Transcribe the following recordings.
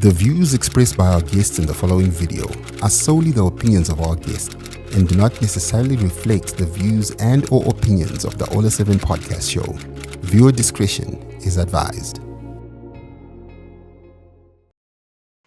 The views expressed by our guests in the following video are solely the opinions of our guests and do not necessarily reflect the views and or opinions of the Ola 7 podcast show. Viewer discretion is advised.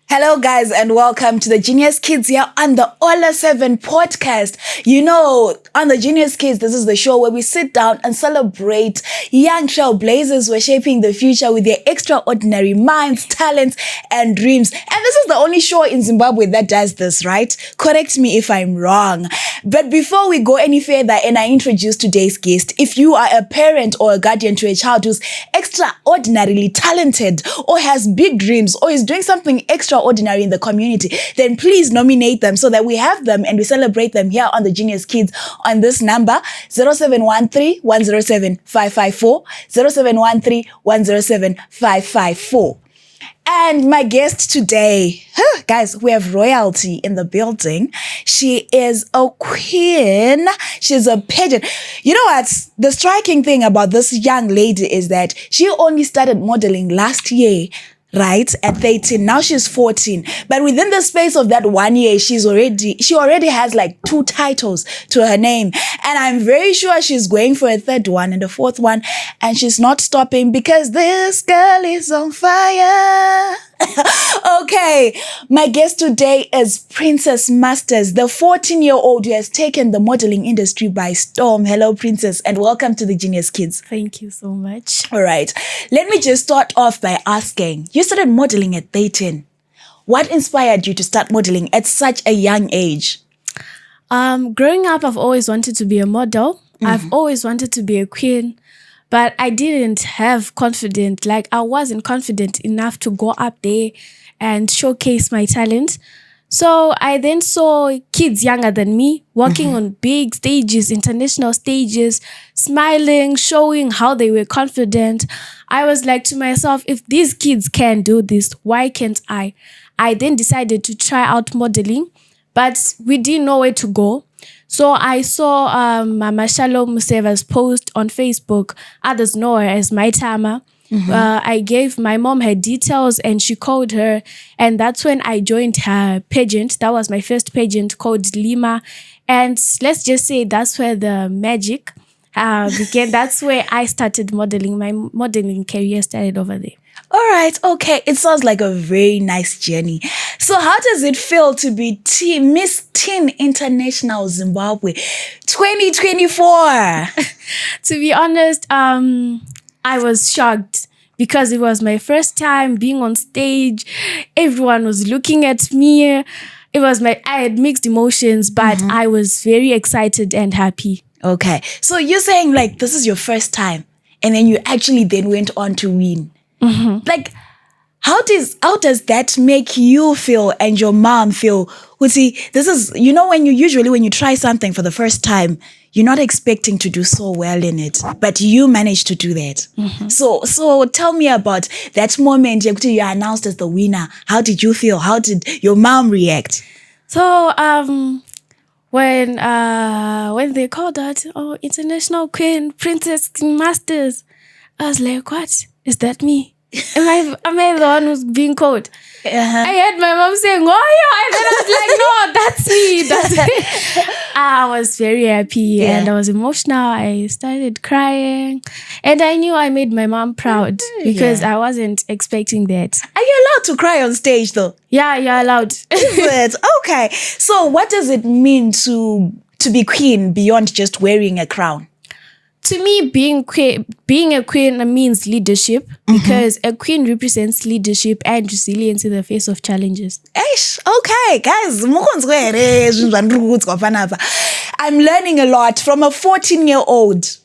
Hello guys and welcome to the Genius Kids here on the Ola 7 podcast. You know, on the Genius Kids, this is the show where we sit down and celebrate young trailblazers who are shaping the future with their extraordinary minds, talents, and dreams. And this is the only show in Zimbabwe that does this, right? Correct me if I'm wrong. But before we go any further and I introduce today's guest, if you are a parent or a guardian to a child who's extraordinarily talented or has big dreams or is doing something extraordinary in the community, then please nominate them so that we have them and we celebrate them here on the Genius Kids on this number 0713 107 554 0713 107 554. And my guest today, guys, we have royalty in the building. She is a queen. She's a pageant. You know what? The striking thing about this young lady is that she only started modeling last year, right? At 13. Now she's 14. But within the space of that 1 year, she already has like 2 titles to her name. And I'm very sure she's going for a 3rd one and a 4th one. And she's not stopping because this girl is on fire. Okay, my guest today is Princess Masters, the 14-year-old who has taken the modeling industry by storm. Hello, Princess, and welcome to the Genius Kids. Thank you so much. All right, let me just start off by asking, you started modeling at 13. What inspired you to start modeling at such a young age? Growing up, I've always wanted to be a model. Mm-hmm. I've always wanted to be a queen. But I didn't have confidence, like I wasn't confident enough to go up there and showcase my talent. So I then saw kids younger than me walking on big stages, international stages, smiling, showing how they were confident. I was like to myself, if these kids can do this, why can't I? I then decided to try out modeling, but we didn't know where to go. So I saw Mama Shalom Museva's post on Facebook. Others know her as My Tama. Mm-hmm. I gave my mom her details and she called her. And that's when I joined her pageant. That was my first pageant called Lima. And let's just say that's where the magic began. That's where I started modeling. My modeling career started over there. All right, okay. It sounds like a very nice journey. So how does it feel to be Miss Teen International Zimbabwe 2024? To be honest, I was shocked because it was my first time being on stage. Everyone was looking at me. I had mixed emotions, but I was very excited and happy. Okay. So you're saying like this is your first time and then you actually then went on to win. Mm-hmm. Like, how does that make you feel and your mom feel? Well, see, this is, you know, when you try something for the first time, you're not expecting to do so well in it, but you managed to do that. Mm-hmm. So tell me about that moment you are announced as the winner. How did you feel? How did your mom react? So, when they called out, international queen, Princess Masters, I was like, what? Is that me? Am I the one who's being called? I heard my mom saying, oh yeah, and then I was like, no, that's me. I was very happy and I was emotional. I started crying and I knew I made my mom proud because I wasn't expecting that. Are you allowed to cry on stage though? Yeah, you're allowed. Is it? Okay. So what does it mean to be queen beyond just wearing a crown? To me, being a queen means leadership because a queen represents leadership and resilience in the face of challenges. Okay, guys. I'm learning a lot from a 14-year-old.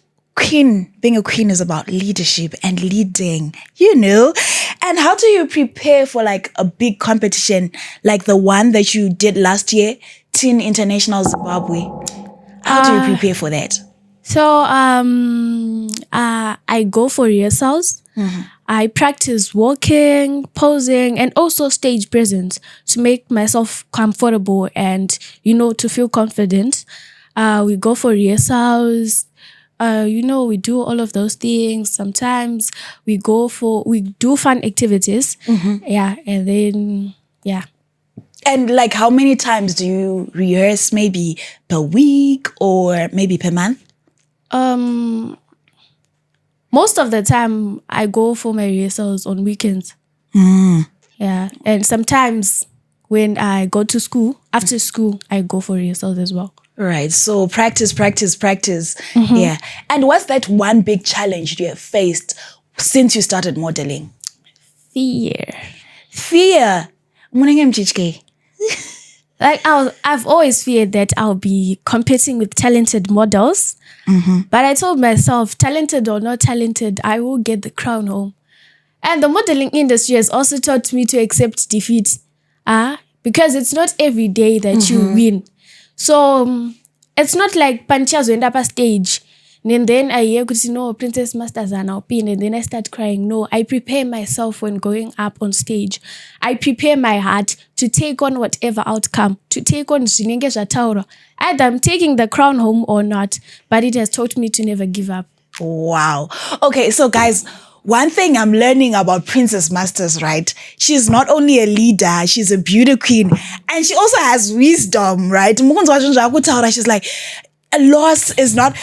Being a queen is about leadership and leading, you know. And how do you prepare for like a big competition like the one that you did last year, Teen International Zimbabwe? How do you prepare for that? So I go for rehearsals. Mm-hmm. I practice walking, posing, and also stage presence to make myself comfortable and, to feel confident. We go for rehearsals. we do all of those things. Sometimes we do fun activities. Yeah. And then, yeah. And like, how many times do you rehearse? Maybe per week or maybe per month? Most of the time I go for my rehearsals on weekends. Yeah. And sometimes when I go to school, after school, I go for rehearsals as well. Right. So practice. Yeah. And what's that one big challenge you have faced since you started modeling? Fear. Like I've always feared that I'll be competing with talented models. But I told myself, talented or not talented, I will get the crown home. And the modeling industry has also taught me to accept defeat. Because it's not every day that you win. So it's not like Panchas end up a stage. And then I hear, no, Princess Masters are now pin. And then I start crying. No, I prepare myself when going up on stage. I prepare my heart to take on whatever outcome, to take on Tauro. Either I'm taking the crown home or not, but it has taught me to never give up. Wow. Okay, so guys, one thing I'm learning about Princess Masters, right? She's not only a leader, she's a beauty queen, and she also has wisdom, right? She's like, a loss is not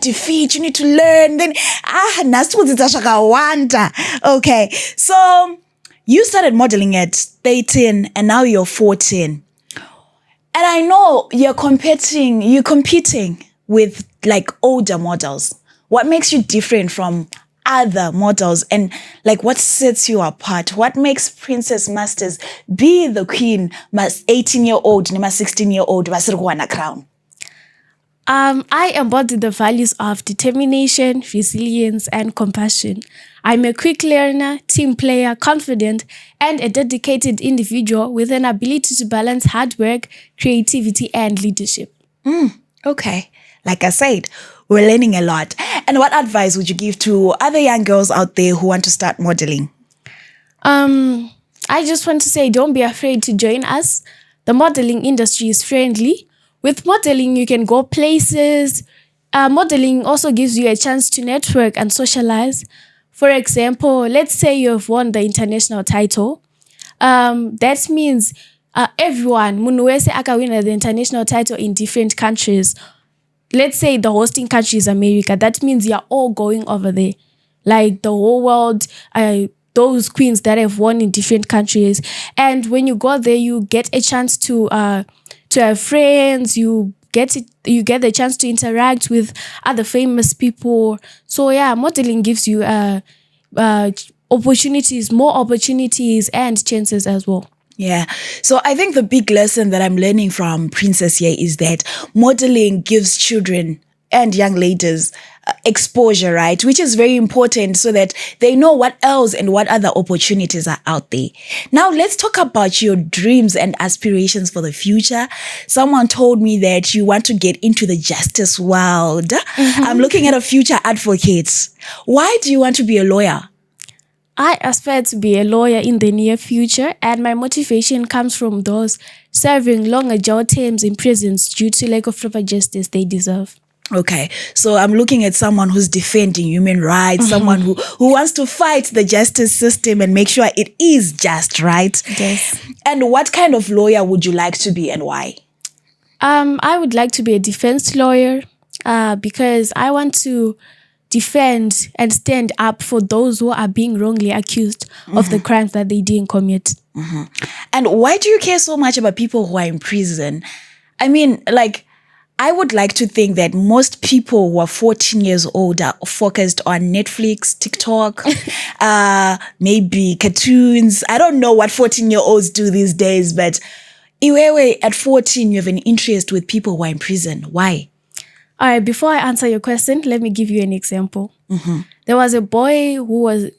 defeat. You need to learn. Then okay. So you started modeling at 13 and now you're 14. And I know you're competing with like older models. What makes you different from other models, and like what sets you apart? What makes Princess Masters be the queen, 18-year-old, 16-year-old, a crown? I embody the values of determination, resilience, and compassion. I'm a quick learner, team player, confident, and a dedicated individual with an ability to balance hard work, creativity, and leadership. Okay. Like I said, we're learning a lot. And what advice would you give to other young girls out there who want to start modeling? I just want to say, don't be afraid to join us. The modeling industry is friendly. With modeling, you can go places. Modeling also gives you a chance to network and socialize. For example, let's say you have won the international title. That means everyone, Munuese aka win the international title in different countries. Let's say the hosting country is America. That means you're all going over there. Like the whole world, those queens that have won in different countries. And when you go there, you get a chance to have friends. You get the chance to interact with other famous people. So yeah, modeling gives you opportunities, more opportunities and chances as well. Yeah. So I think the big lesson that I'm learning from Princess here is that modeling gives children and young ladies exposure, right? Which is very important so that they know what else and what other opportunities are out there. Now, let's talk about your dreams and aspirations for the future. Someone told me that you want to get into the justice world. I'm looking at a future advocate. Why do you want to be a lawyer? I aspire to be a lawyer in the near future, and my motivation comes from those serving longer jail terms in prisons due to lack of proper justice they deserve. Okay, so I'm looking at someone who's defending human rights, someone who wants to fight the justice system and make sure it is just, right? Yes. And what kind of lawyer would you like to be and why? I would like to be a defense lawyer because I want to defend and stand up for those who are being wrongly accused of the crimes that they didn't commit. And why do you care so much about people who are in prison? I mean, like, I would like to think that most people who are 14 years old are focused on Netflix, TikTok, maybe cartoons. I don't know what 14-year-olds do these days, but Iwewe, at 14, you have an interest with people who are in prison. Why? All right, before I answer your question, let me give you an example. There was a boy who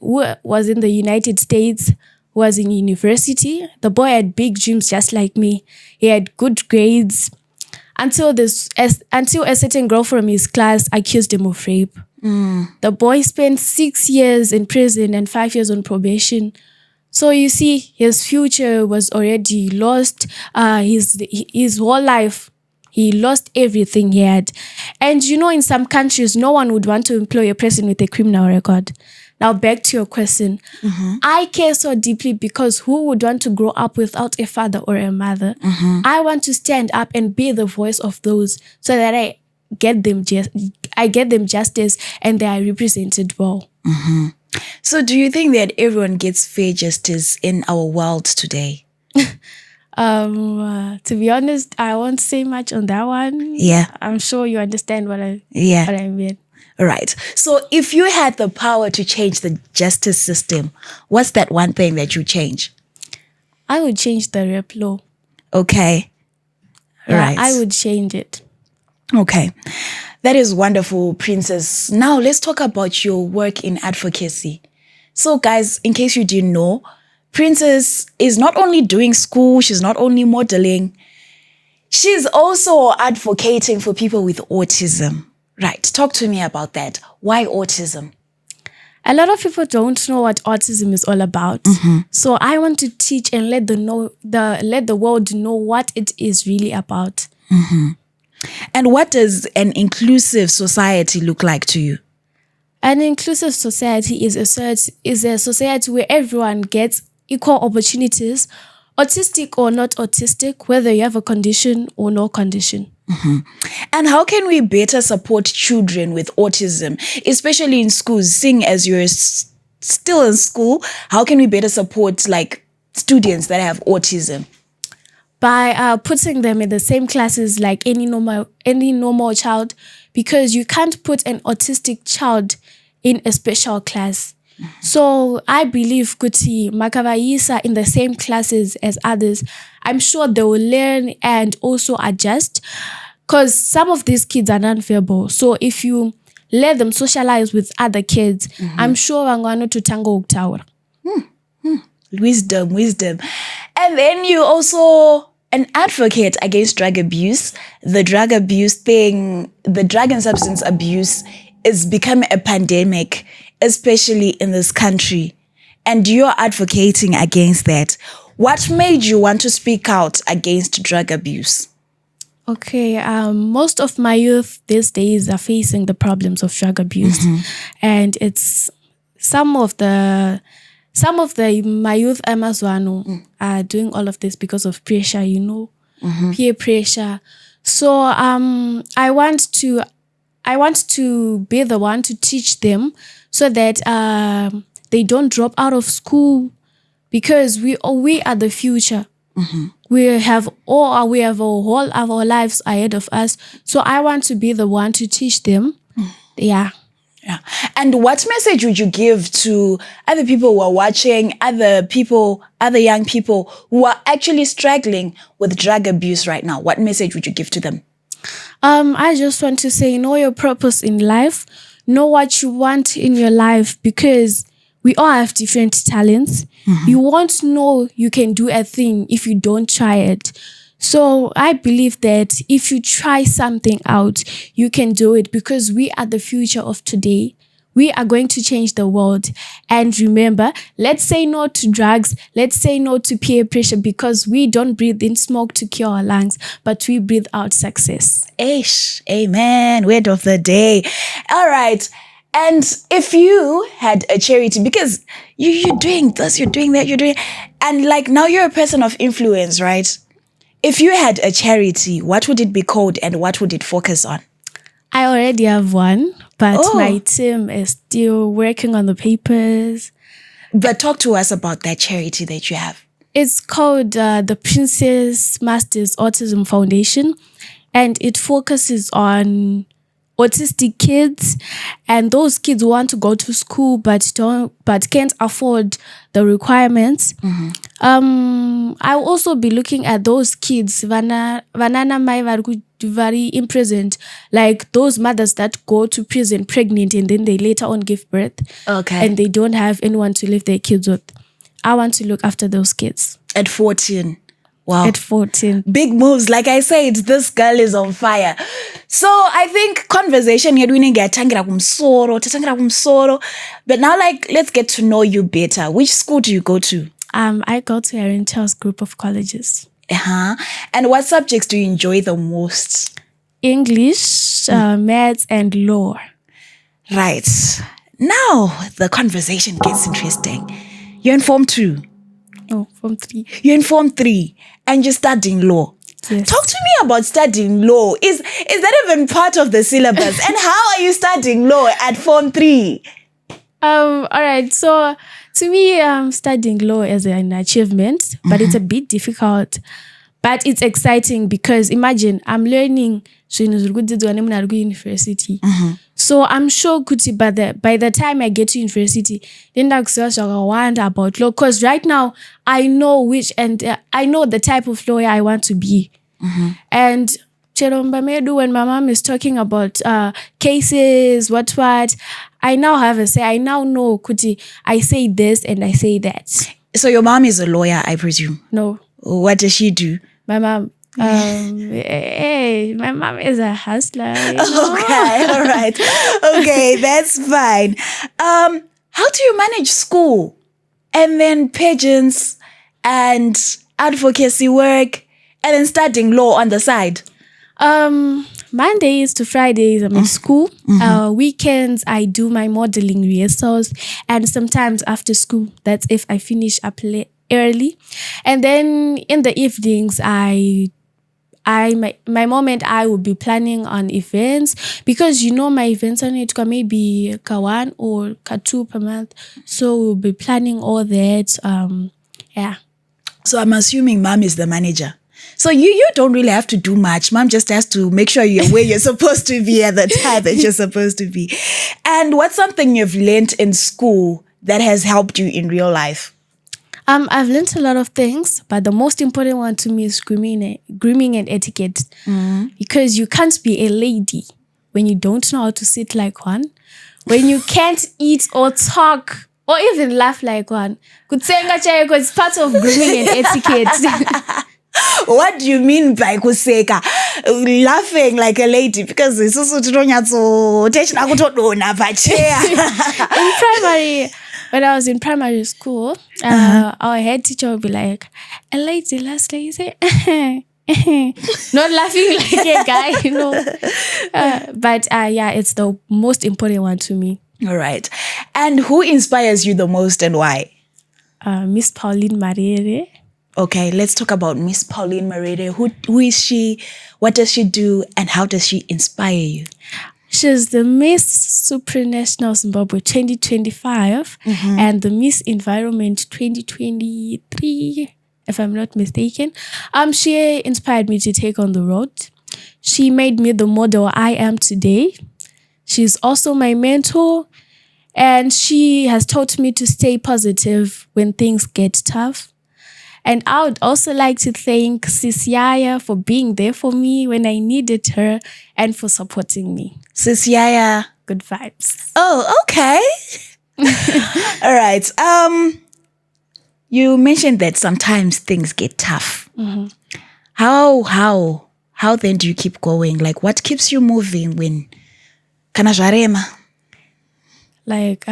was in the United States, who was in university. The boy had big dreams just like me. He had good grades until a certain girl from his class accused him of rape. The boy spent 6 years in prison and 5 years on probation. So you see, his future was already lost. His whole life, He lost everything he had. And in some countries, no one would want to employ a person with a criminal record. Now, back to your question. I care so deeply because who would want to grow up without a father or a mother? I want to stand up and be the voice of those so that I get them justice and they are represented well. So do you think that everyone gets fair justice in our world today? To be honest, I won't say much on that one. Yeah. I'm sure you understand what I mean. All right. So if you had the power to change the justice system, what's that one thing that you change? I would change the rape law. Okay. Right. I would change it. Okay. That is wonderful, Princess. Now let's talk about your work in advocacy. So guys, in case you didn't know, Princess is not only doing school, she's not only modeling, she's also advocating for people with autism. Right. Talk to me about that. Why autism? A lot of people don't know what autism is all about. So I want to teach and let the world know what it is really about. And what does an inclusive society look like to you? An inclusive society is a society where everyone gets equal opportunities, autistic or not autistic, whether you have a condition or no condition. And how can we better support children with autism, especially in schools? Seeing as you're still in school, how can we better support students that have autism? By putting them in the same classes like any normal child, because you can't put an autistic child in a special class. So I believe kuti makavaisa in the same classes as others. I'm sure they will learn and also adjust, because some of these kids are non-verbal. So if you let them socialize with other kids, I'm sure wangwana to tango uktaura. Wisdom. And then you also an advocate against drug abuse. The drug and substance abuse is becoming a pandemic, especially in this country. And you're advocating against that. What made you want to speak out against drug abuse? Okay, most of my youth these days are facing the problems of drug abuse. And it's some of my youth Amazwano are doing all of this because of pressure, peer pressure. So I want to be the one to teach them so that they don't drop out of school, because we are the future. We have a whole of our lives ahead of us. So I want to be the one to teach them. Yeah. And what message would you give to other people who are watching, other young people who are actually struggling with drug abuse right now? What message would you give to them? I just want to say, know your purpose in life. Know what you want in your life, because we all have different talents. You won't know you can do a thing if you don't try it. So I believe that if you try something out, you can do it, because we are the future of today. We are going to change the world. And remember, let's say no to drugs. Let's say no to peer pressure, because we don't breathe in smoke to cure our lungs, but we breathe out success. Amen. Word of the day. All right. And if you had a charity, because you're doing this, you're doing that, and now you're a person of influence, right? If you had a charity, what would it be called and what would it focus on? I already have one, but my team is still working on the papers. But talk to us about that charity that you have. It's called the Princess Masters Autism Foundation, and it focuses on autistic kids and those kids who want to go to school but can't afford the requirements. I'll also be looking at those kids vanana mai very imprisoned, like those mothers that go to prison pregnant and then they later on give birth. Okay. And they don't have anyone to leave their kids with. I want to look after those kids. At 14. Wow. At 14. Big moves. Like I said, this girl is on fire. So I think conversation you're doing but now let's get to know you better. Which school do you go to? I go to Erin Charles Group of Colleges. And what subjects do you enjoy the most? English, maths, and law. Right. Now the conversation gets interesting. You're in Form 2. Oh, Form 3. You're in Form 3 and you're studying law. Yes. Talk to me about studying law. Is that even part of the syllabus? And how are you studying law at Form 3? All right. So to me, studying law is an achievement, but it's a bit difficult. But it's exciting because imagine I'm learning university. So I'm sure Kuti by the time I get to university, then I wonder about law. Because right now I know I know the type of lawyer I want to be. And Cheromba Medu, when my mom is talking about cases, what, I now have a say. I now know Kuti, I say this and I say that. So your mom is a lawyer, I presume? No. What does she do? My mom, my mom is a hustler. You know? Okay, all right. Okay, that's fine. How do you manage school and then pageants and advocacy work and then studying law on the side? Mondays to Fridays I'm in school. Weekends I do my modeling rehearsals, and sometimes after school, that's if I finish up early. And then in the evenings my moment I will be planning on events, because my events are need to maybe one or two per month. So we'll be planning all that. Yeah. So I'm assuming mom is the manager. So you don't really have to do much. Mom just has to make sure you're where you're supposed to be at the time that you're supposed to be. And what's something you've learned in school that has helped you in real life? I've learned a lot of things, but the most important one to me is grooming and etiquette. Because you can't be a lady when you don't know how to sit like one, when you can't eat or talk or even laugh like one. It's part of grooming and etiquette. What do you mean by kuseka? Laughing like a lady? Because it's also in primary, when I was in primary school, our head teacher would be like, a lady, last lady. Not laughing like a guy, But yeah, it's the most important one to me. All right. And who inspires you the most and why? Miss Pauline Marere. Okay, let's talk about Miss Pauline Marere. Who is she? What does she do? And how does she inspire you? She's the Miss Supranational Zimbabwe 2025 and the Miss Environment 2023, if I'm not mistaken. She inspired me to take on the road. She made me the model I am today. She's also my mentor, and she has taught me to stay positive when things get tough. And I would also like to thank Sis Yaya for being there for me when I needed her and for supporting me. Sis Yaya. Good vibes. Oh, okay. All right. You mentioned that sometimes things get tough. How then do you keep going? Like, what keeps you moving when kana zvarema? Like,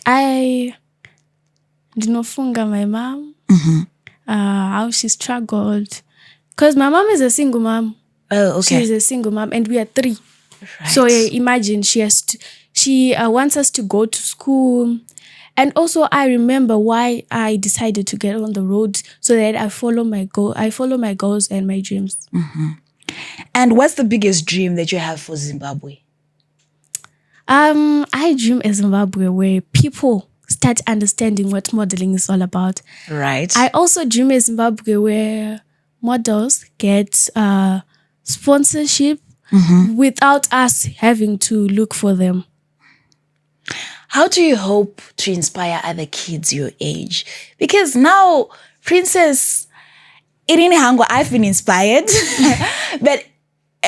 I dinofunga my mom. How she struggled, because my mom is a single mom. Oh, okay. She's a single mom, and we are 3. Right. So imagine she wants us to go to school, and also I remember why I decided to get on the road, so that I follow my goals and my dreams. And what's the biggest dream that you have for Zimbabwe? I dream a Zimbabwe where people start understanding what modeling is all about. Right. I also dream a Zimbabwe where models get sponsorship without us having to look for them. How do you hope to inspire other kids your age? Because now, Princess Irini Hango, I've been inspired. But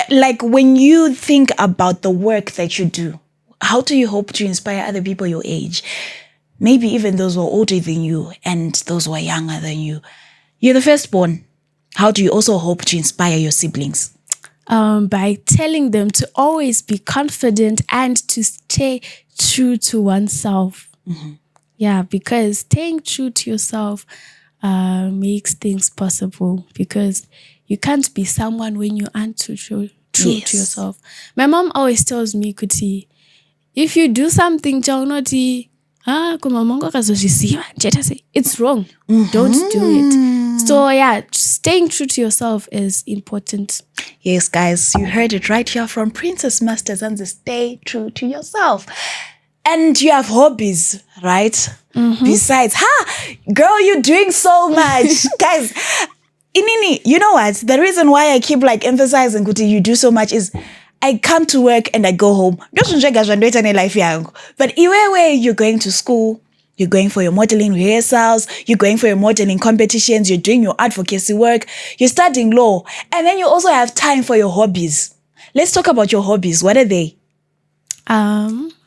like, when you think about the work that you do, how do you hope to inspire other people your age? Maybe even those who are older than you and those who are younger than you. You're the firstborn. How do you also hope to inspire your siblings? By telling them to always be confident and to stay true to oneself. Yeah, because staying true to yourself makes things possible, because you can't be someone when you aren't true to yourself. My mom always tells me, Kuti, if you do something, it's wrong. Don't do it. So yeah, staying true to yourself is important. Yes, guys, you heard it right here from Princess Masters, and stay true to yourself. And you have hobbies, right? Besides, girl, you're doing so much. Guys, Inini, you know what? The reason why I keep emphasizing Kuti, you do so much is I come to work and I go home. But where you're going to school, you're going for your modeling rehearsals, you're going for your modeling competitions, you're doing your advocacy work, you're studying law, and then you also have time for your hobbies. Let's talk about your hobbies. What are they?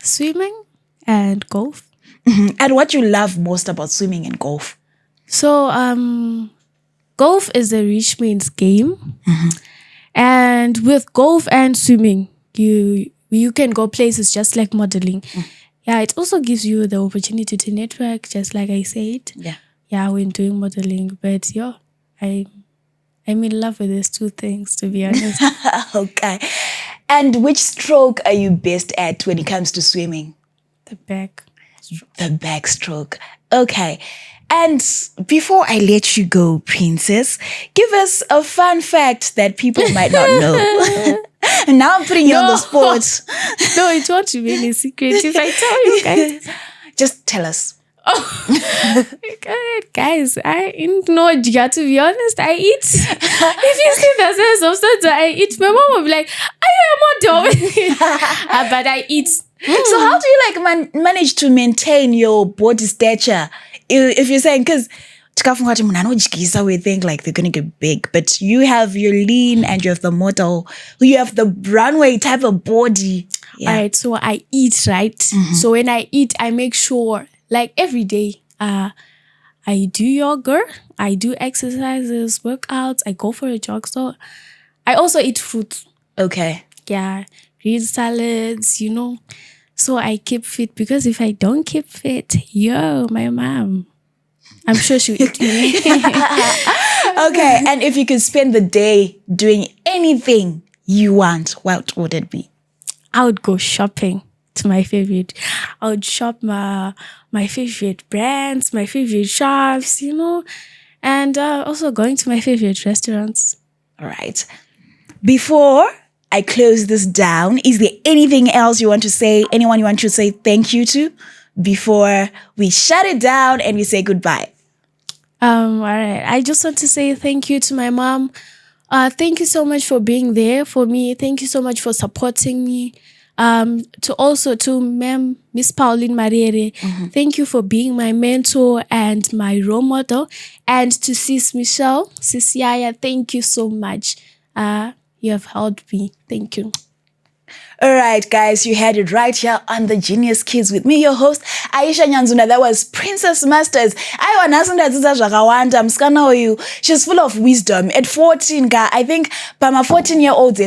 Swimming and golf. And what you love most about swimming and golf? So, golf is a rich man's game. And with golf and swimming, you can go places just like modeling. Yeah, it also gives you the opportunity to network, just like I said. Yeah, when doing modeling. But yeah, I'm in love with these two things, to be honest. Okay. And which stroke are you best at when it comes to swimming? The back. The backstroke. Okay. And before I let you go, Princess, give us a fun fact that people might not know. And now I'm putting you on the spot. No, it won't be any secret if I tell you guys. Just tell us. Guys, I know, to be honest, I eat. If you see the sense of something I eat, my mom will be like, are you a model? But I eat. So how do you manage to maintain your body stature? If you're saying, because we think they're going to get big, but you have your lean and you have the model, you have the runway type of body. Yeah. All right, so I eat, right? So when I eat, I make sure, every day, I do yoga, I do exercises, workouts, I go for a jog. So I also eat fruits. Okay. Yeah, green salads, So I keep fit, because if I don't keep fit, my mom, I'm sure she'll eat me. Okay, and if you could spend the day doing anything you want, what would it be? I would go shopping to my favorite. I would shop my favorite brands, my favorite shops, and also going to my favorite restaurants. All right. Before I close this down, is there anything else you want to say? Anyone you want to say thank you to before we shut it down and we say goodbye? All right. I just want to say thank you to my mom. Thank you so much for being there for me. Thank you so much for supporting me. To Miss Pauline Marere, thank you for being my mentor and my role model. And to Sis Michelle, Sis Yaya, thank you so much. You have helped me. Thank you. All right, guys, you had it right here on The Genius Kids with me, your host, Aisha Nyanzunda. That was Princess Masters. She's full of wisdom. At 14, I think, Pama 14-year-old,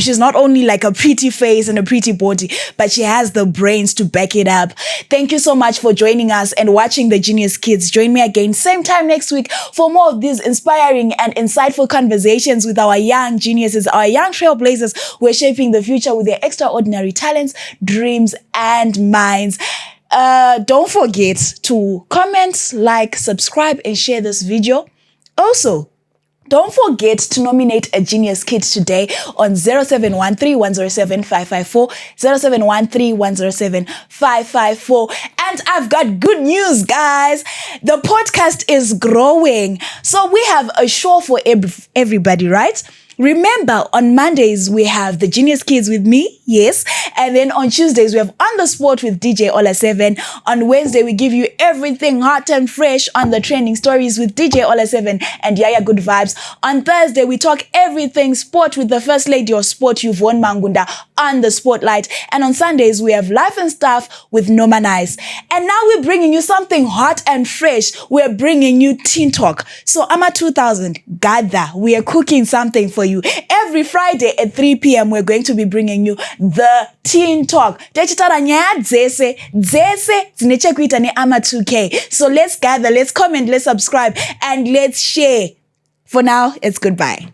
she's not only like a pretty face and a pretty body, but she has the brains to back it up. Thank you so much for joining us and watching The Genius Kids. Join me again, same time next week for more of these inspiring and insightful conversations with our young geniuses, our young trailblazers who are shaping the future with their extraordinary talents, dreams, and minds. Don't forget to comment, like, subscribe, and share this video. Also, don't forget to nominate a Genius Kid today on 0713-107-554, 0713-107-554. And I've got good news, guys. The podcast is growing. So we have a show for everybody, right? Remember, on Mondays, we have the Genius Kids with me, yes. And then on Tuesdays, we have On the Spot with DJ Ola 7. On Wednesday, we give you everything hot and fresh on the trending stories with DJ Ola 7 and Yaya Good Vibes. On Thursday, we talk everything sport with the First Lady of Sport, Yvonne Mangunda, on the Spotlight. And on Sundays, we have Life and Stuff with Norman Ice. And now we're bringing you something hot and fresh. We're bringing you Teen Talk. So, AMA 2000, gather. We are cooking something for you. Every Friday at 3 p.m., we're going to be bringing you the Teen Talk. Ama 2K. So let's gather, let's comment, let's subscribe, and let's share. For now, it's goodbye.